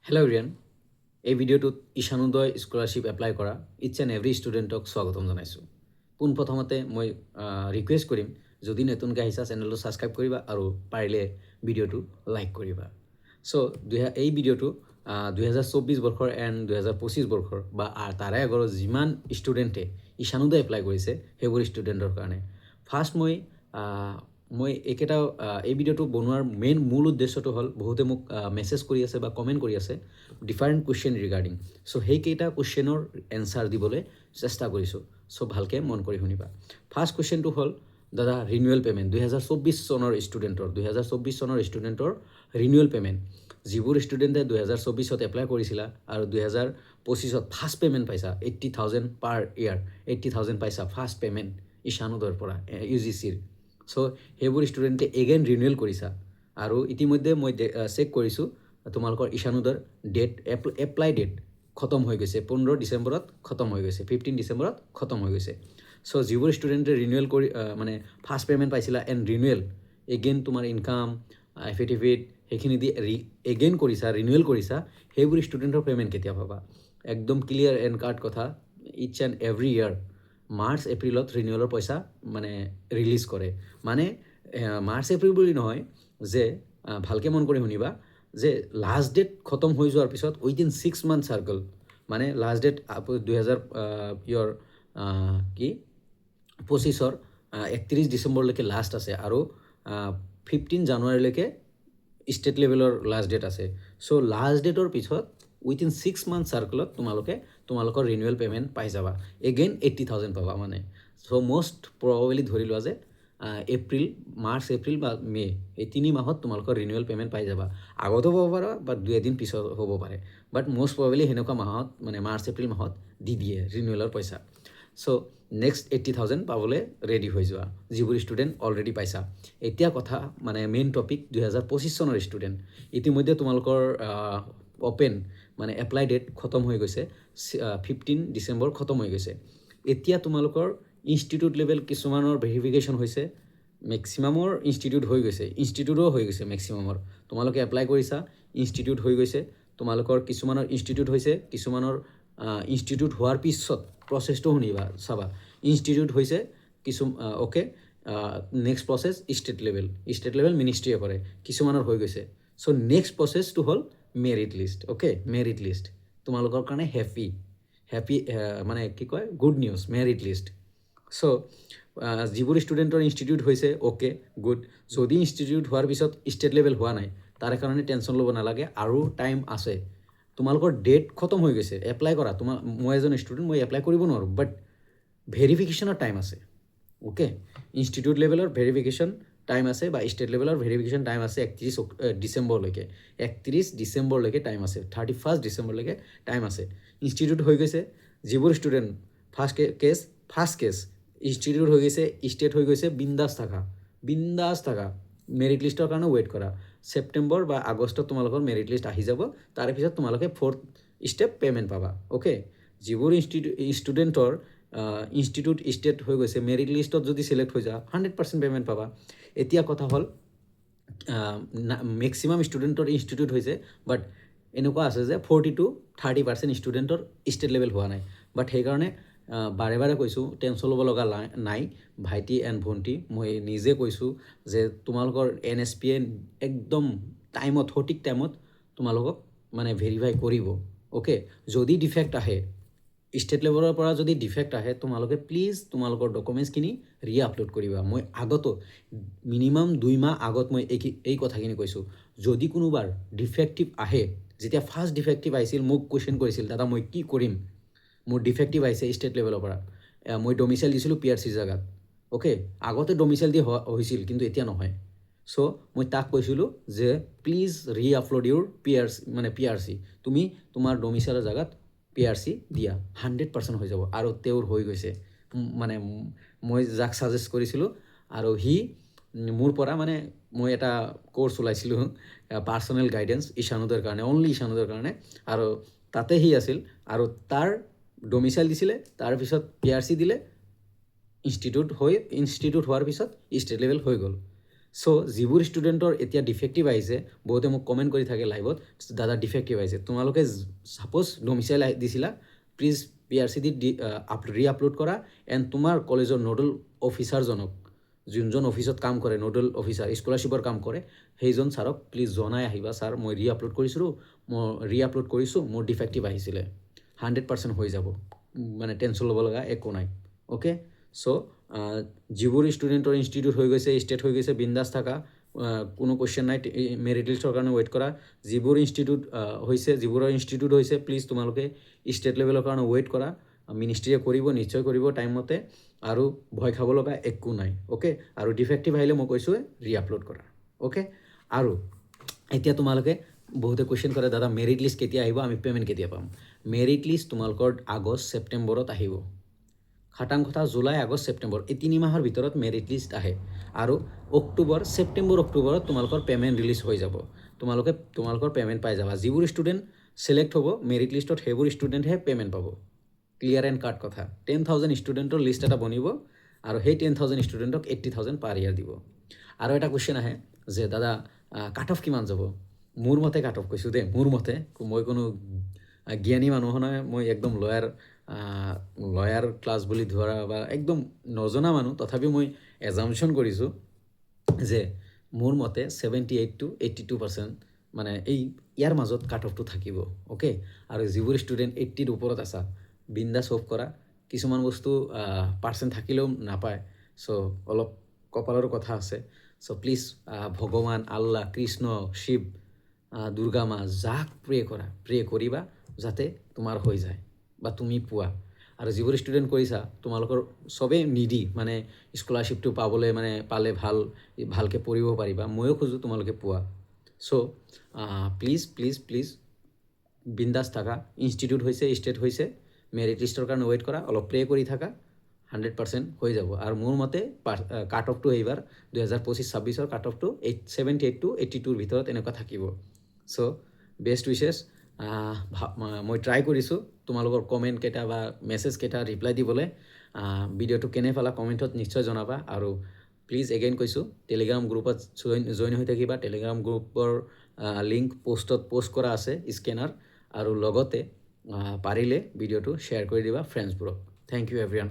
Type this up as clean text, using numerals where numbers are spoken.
Hello' Riyan, এই ভিডিঅ'টোত Ishanodaya scholarship apply কৰা ইটছ এণ্ড এভৰি ষ্টুডেণ্টক স্বাগতম জনাইছোঁ। পোনপ্ৰথমতে মই ৰিকুৱেষ্ট কৰিম, যদি নতুনকৈ আহিছা চেনেলটো ছাবস্ক্ৰাইব কৰিবা আৰু পাৰিলে ভিডিঅ'টো লাইক কৰিবা। চ' এই ভিডিঅ'টো 2024 বৰ্ষৰ এণ্ড 2025 বৰ্ষৰ বা তাৰে আগৰ যিমান ষ্টুডেণ্টে ঈশানোদয় এপ্লাই কৰিছে সেইবোৰ ষ্টুডেণ্টৰ কাৰণে। ফাৰ্ষ্ট মই এই ভিডিঅ'টো বনোৱাৰ মূল উদ্দেশ্যটো হ'ল, বহুতে মোক মেছেজ কৰি আছে বা কমেণ্ট কৰি আছে ডিফাৰেণ্ট কুৱেশ্যন ৰিগাৰ্ডিং। চ' সেইকেইটা কুৱেশ্যনৰ এনচাৰ দিবলৈ চেষ্টা কৰিছোঁ। চ' ভালকৈ মন কৰি শুনিবা। ফাৰ্ষ্ট কুৱেশ্যনটো হ'ল দাদা ৰিনিউৱেল পে'মেণ্ট 2024 চনৰ ষ্টুডেণ্টৰ ৰিনিউৱেল পে'মেণ্ট। যিবোৰ ষ্টুডেণ্টে 2024 এপ্লাই কৰিছিলা আৰু 2025 ফাৰ্ষ্ট পে'মেণ্ট পাইছা 80,000 পাৰ ইয়াৰ, 80,000 পাইছা ফাৰ্ষ্ট পে'মেণ্ট ঈশানোদয়ৰ পৰা UGCৰ। চ' সেইবোৰ ষ্টুডেণ্টে এগেইন ৰিনিউৱেল কৰিছা আৰু ইতিমধ্যে মই চেক কৰিছোঁ তোমালোকৰ ঈশানোদয়ৰ এপ্লাই ডেট খতম হৈ গৈছে। 15 ডিচেম্বৰত খতম হৈ গৈছে, 15 ডিচেম্বৰত খতম হৈ গৈছে। চ' যিবোৰ ষ্টুডেণ্টে ৰিনিউৱেল কৰি ফাৰ্ষ্ট পে'মেণ্ট পাইছিলা এণ্ড ৰিনিউৱেল এগেইন তোমাৰ ইনকাম এফিডেভিট সেইখিনি দি ৰিনিউৱেল কৰিছা, সেইবোৰ ষ্টুডেণ্টৰ পে'মেণ্ট কেতিয়া পাবা? একদম ক্লিয়াৰ এণ্ড কাট কথা, it's and every year March এপ্ৰিলত ৰিনিউৱেলৰ পইচা ৰিলিজ কৰে। মাৰ্চ এপ্ৰিল বুলি নহয়, যে ভালকৈ মন কৰি শুনিবা, যে লাষ্ট ডেট খতম হৈ যোৱাৰ পিছত within 6 month circle, last date 2025 31 ডিচেম্বৰলৈকে লাষ্ট আছে আৰু 15 জানুৱাৰীলৈকে ষ্টেট লেভেলৰ লাষ্ট ডেট আছে। চ' লাষ্ট ডেটৰ পিছত উইদিন 6 মান্থ চাৰ্কলত তোমালোকৰ ৰিনিউৱেল পে'মেণ্ট পাই যাবা। এগেইন 80,000 পাবা চ' মষ্ট প্ৰবাবলি ধৰি লোৱা যে মাৰ্চ এপ্ৰিল বা মে এই 3 মাহত তোমালোকৰ ৰিনিউৱেল পে'মেণ্ট পাই যাবা। আগতো হ'ব পাৰে বা 2 এদিন পিছত হ'ব পাৰে, বাট মষ্ট প্ৰবাবলি সেনেকুৱা মাহত মাৰ্চ এপ্ৰিল মাহত দি দিয়ে ৰিনিউৱেলৰ পইচা। চ' নেক্সট 80,000 পাবলৈ ৰেডি হৈ যোৱা যিবোৰ ষ্টুডেণ্ট অলৰেডি পাইছা। এতিয়া কথা মেইন টপিক 2025 চনৰ ষ্টুডেণ্ট। ইতিমধ্যে তোমালোকৰ অ'পেন এপ্লাই ডেট খতম হৈ গৈছে, 15 ডিচেম্বৰ খতম হৈ গৈছে। এতিয়া তোমালোকৰ ইনষ্টিটিউট লেভেল কিছুমানৰ ভেৰিফিকেশ্যন হৈছে, মেক্সিমামৰ ইনষ্টিটিউট হৈ গৈছে, মেক্সিমামৰ তোমালোকে এপ্লাই কৰিছা, ইনষ্টিটিউট হৈ গৈছে। তোমালোকৰ কিছুমানৰ ইনষ্টিটিউট হৈছে, কিছুমানৰ ইনষ্টিটিউট হোৱাৰ পিছত প্ৰচেছটো চাবা। ইনষ্টিটিউট হৈছে okay, next process state level মিনিষ্ট্ৰীয়ে কৰে, কিছুমানৰ হৈ গৈছে। চ' নেক্সট প্ৰচেছটো হ'ল merit list. Okay, merit list তোমালোকৰ কাৰণে good news, merit list. So' যিবোৰ ষ্টুডেণ্টৰ ইনষ্টিটিউট হৈছে অ'কে গুড। যদি ইনষ্টিটিউট হোৱাৰ পিছত ষ্টেট লেভেল হোৱা নাই, তাৰে কাৰণে টেনশ্যন ল'ব নালাগে, আৰু টাইম আছে। তোমালোকৰ ডেট খতম হৈ গৈছে, এপ্লাই কৰা। মই এজন ষ্টুডেণ্ট, মই এপ্লাই কৰিব নোৱাৰোঁ, বাট ভেৰিফিকেশ্যনৰ টাইম আছে। অ'কে, ইনষ্টিটিউট লেভেলৰ ভেৰিফিকেশ্যন টাইম আছে বা ষ্টেট লেভেলৰ ভেৰিফিকেশ্যন টাইম আছে 31 ডিচেম্বৰলৈকে। 31 ডিচেম্বৰলৈকে টাইম আছে, 31 ডিচেম্বৰলৈকে টাইম আছে। ইনষ্টিটিউট হৈ গৈছে যিবোৰ ষ্টুডেণ্ট, ফাৰ্ষ্ট কেছ ইনষ্টিটিউট হৈ গৈছে, ষ্টেট হৈ গৈছে, বিন্দাছ থাকা। মেৰিট লিষ্টৰ কাৰণে ৱেইট কৰা। ছেপ্টেম্বৰ বা আগষ্টত তোমালোকৰ মেৰিট লিষ্ট আহি যাব, তাৰে পিছত তোমালোকে 4th ষ্টেপ পে'মেণ্ট পাবা। অ'কে, যিবোৰ ষ্টুডেণ্টৰ ইনষ্টিটিউট ষ্টেট হৈ গৈছে, মেৰিট লিষ্টত যদি চিলেক্ট হৈ যা 100% পে'মেণ্ট পাবা। এতিয়া কথা হ'ল মেক্সিমাম ষ্টুডেণ্টৰ ইনষ্টিটিউট হৈছে, বাট এনেকুৱা আছে যে 40 to 30% ষ্টুডেণ্টৰ ষ্টেট লেভেল হোৱা নাই। বাট সেইকাৰণে বাৰে কৈছোঁ, টেনশ্যন ল'ব লগা নাই ভাইটি এণ্ড ভণ্টি। মই নিজে কৈছোঁ যে তোমালোকৰ NSPয়ে একদম সঠিক টাইমত তোমালোকক ভেৰিফাই কৰিব। অ'কে, যদি ডিফেক্ট আহে, ষ্টেট লেভেলৰ পৰা যদি ডিফেক্ট আহে, তোমালোকে প্লিজ তোমালোকৰ ডকুমেণ্টছখিনি আপলোড কৰিবা। মই মিনিমাম 2 মাহ আগত মই এই কথাখিনি কৈছোঁ। যদি কোনোবাৰ ডিফেক্টিভ আহে, যেতিয়া ফাৰ্ষ্ট ডিফেক্টিভ আহিছিল মোক কুৱেশ্যন কৰিছিল, দাদা মই কি কৰিম, মোৰ ডিফেক্টিভ আহিছে ষ্টেট লেভেলৰ পৰা, মই ডমিচাইল দিছিলোঁ PRC জেগাত। অ'কে, আগতে ডমিচাইল দি হৈছিল, কিন্তু এতিয়া নহয়। চ' মই তাক কৈছিলোঁ যে প্লিজ আপলোড ইউৰ PRC, তুমি তোমাৰ ডমিচাইলৰ জেগাত PRC দিয়া, 100% হৈ যাব। আৰু তেওঁৰ হৈ গৈছে। মই যাক ছাজেষ্ট কৰিছিলোঁ, আৰু সি মোৰ পৰা মই এটা কোৰ্চ ওলাইছিলোঁ, পাৰ্চনেল গাইডেন্স ঈশানোদয়ৰ কাৰণে, অনলি ঈশানোদয়ৰ কাৰণে, আৰু তাতে সি আছিল, আৰু তাৰ ডমিচাইল দিছিলে, তাৰপিছত PRC দিলে, ইনষ্টিটিউট হোৱাৰ পিছত ষ্টেট লেভেল হৈ গ'ল। চ' যিবোৰ ষ্টুডেণ্টৰ এতিয়া ডিফেক্টিভ আহিছে বহুতে মোক কমেণ্ট কৰি থাকে লাইভত দাদা ডিফেক্টিভ আহিছে তোমালোকে ছাপ'জ ডমিচাইল দিছিলা প্লিজ PRCD ৰি-আপলোড কৰা এণ্ড তোমাৰ কলেজৰ নোডেল অফিচাৰজনক যোনজন অফিচত কাম কৰে নোডেল অফিচাৰ স্কলাৰশ্বিপৰ কাম কৰে সেইজন ছাৰক প্লিজ জনাই আহিবা ছাৰ মই ৰি-আপলোড কৰিছোঁ মোৰ ডিফেক্টিভ আহিছিলে 100% হৈ যাব মানে টেনশ্যন ল'ব লগা একো নাই অ'কে চ' যিবোৰ ষ্টুডেণ্টৰ ইনষ্টিটিউট হৈ গৈছে ষ্টেট হৈ গৈছে বিন্দাছ থাকা কোনো কুৱেশ্যন নাই মেৰিট লিষ্টৰ কাৰণে ৱেইট কৰা যিবোৰৰ ইনষ্টিটিউট হৈছে প্লিজ তোমালোকে ষ্টেট লেভেলৰ কাৰণে ৱেইট কৰা মিনিষ্ট্ৰীয়ে কৰিব নিশ্চয় কৰিব টাইমমতে আৰু ভয় খাব লগা একো নাই অ'কে আৰু ডিফেক্টিভ আহিলে মই কৈছোঁ ৰি-আপলোড কৰা অ'কে আৰু এতিয়া তোমালোকে বহুতে কুৱেশ্যন কৰে দাদা মেৰিট লিষ্ট কেতিয়া আহিব আমি পে'মেণ্ট কেতিয়া পাম মেৰিট লিষ্ট তোমালোকৰ আগষ্ট ছেপ্টেম্বৰত আহিব খাটাং কথা জুলাই আগষ্ট ছেপ্টেম্বৰ এই 3 মাহৰ ভিতৰত মেৰিট লিষ্ট আহে আৰু ছেপ্টেম্বৰ অক্টোবৰত তোমালোকৰ পে'মেণ্ট ৰিলিজ হৈ যাব তোমালোকৰ পে'মেণ্ট পাই যাবা যিবোৰ ষ্টুডেণ্ট ছিলেক্ট হ'ব মেৰিট লিষ্টত সেইবোৰ ষ্টুডেণ্টহে পে'মেণ্ট পাব ক্লিয়াৰ এণ্ড কাট কথা 10,000 ষ্টুডেণ্টৰ লিষ্ট এটা বনিব আৰু সেই 10,000 ষ্টুডেণ্টক 80,000 পাৰ ইয়াৰ দিব আৰু এটা কুৱেশ্যন আহে যে দাদা কাট অফ কিমান যাব মোৰ মতে কাট অফ কৈছোঁ দেই মোৰ মতে মই কোনো জ্ঞানী মানুহ নহয় মই একদম লয়াৰ ক্লাছ বুলি ধৰা বা একদম নজনা মানুহ তথাপিও মই এজামশ্যন কৰিছোঁ যে মোৰ মতে 78 to 82% মানে ইয়াৰ মাজত কাট অফটো থাকিব অ'কে আৰু যিবোৰ ষ্টুডেণ্ট 80ৰ ওপৰত আছা বিন্দাছ অফ কৰা কিছুমান বস্তু পাৰ্চেণ্ট থাকিলেও নাপায় চ' অলপ কপালৰো কথা আছে চ' প্লিজ ভগৱান আল্লাহ কৃষ্ণ শিৱ দুৰ্গা মা যাক প্ৰে কৰিবা যাতে তোমাৰ হৈ যায় বা তুমি পোৱা আৰু যিবোৰ ষ্টুডেণ্ট কৰিছা তোমালোকৰ চবেই নিদি মানে স্কলাৰশ্বিপটো পাবলৈ মানে পালে ভালকৈ পঢ়িব পাৰিবা ময়ো খোজোঁ তোমালোকে পোৱা চ' প্লিজ বিন্দাছ থাকা ইনষ্টিটিউট হৈছে ষ্টেট হৈছে মেৰিট লিষ্টৰ কাৰণে ৱেইট কৰা অলপ প্ৰে কৰি থাকা 100% হৈ যাব আৰু মোৰ মতে কাট অফটো এইবাৰ 2025-26ৰ কাট অফটো 78 to 82ৰ ভিতৰত এনেকুৱা থাকিব চ' বেষ্ট উইচেছ মই ট্ৰাই কৰিছোঁ তোমালোকৰ কমেণ্ট কেইটা বা মেছেজ কেইটা ৰিপ্লাই দিবলৈ ভিডিঅ'টো কেনে পালা কমেণ্টত নিশ্চয় জনাবা আৰু প্লিজ এগেইন কৈছোঁ টেলিগ্ৰাম গ্ৰুপত জইন হৈ থাকিবা টেলিগ্ৰাম গ্ৰুপৰ লিংক পোষ্ট কৰা আছে স্কেনাৰ আৰু লগতে পাৰিলে ভিডিঅ'টো শ্বেয়াৰ কৰি দিবা ফ্ৰেণ্ডছবোৰক থেংক ইউ এভৰিৱান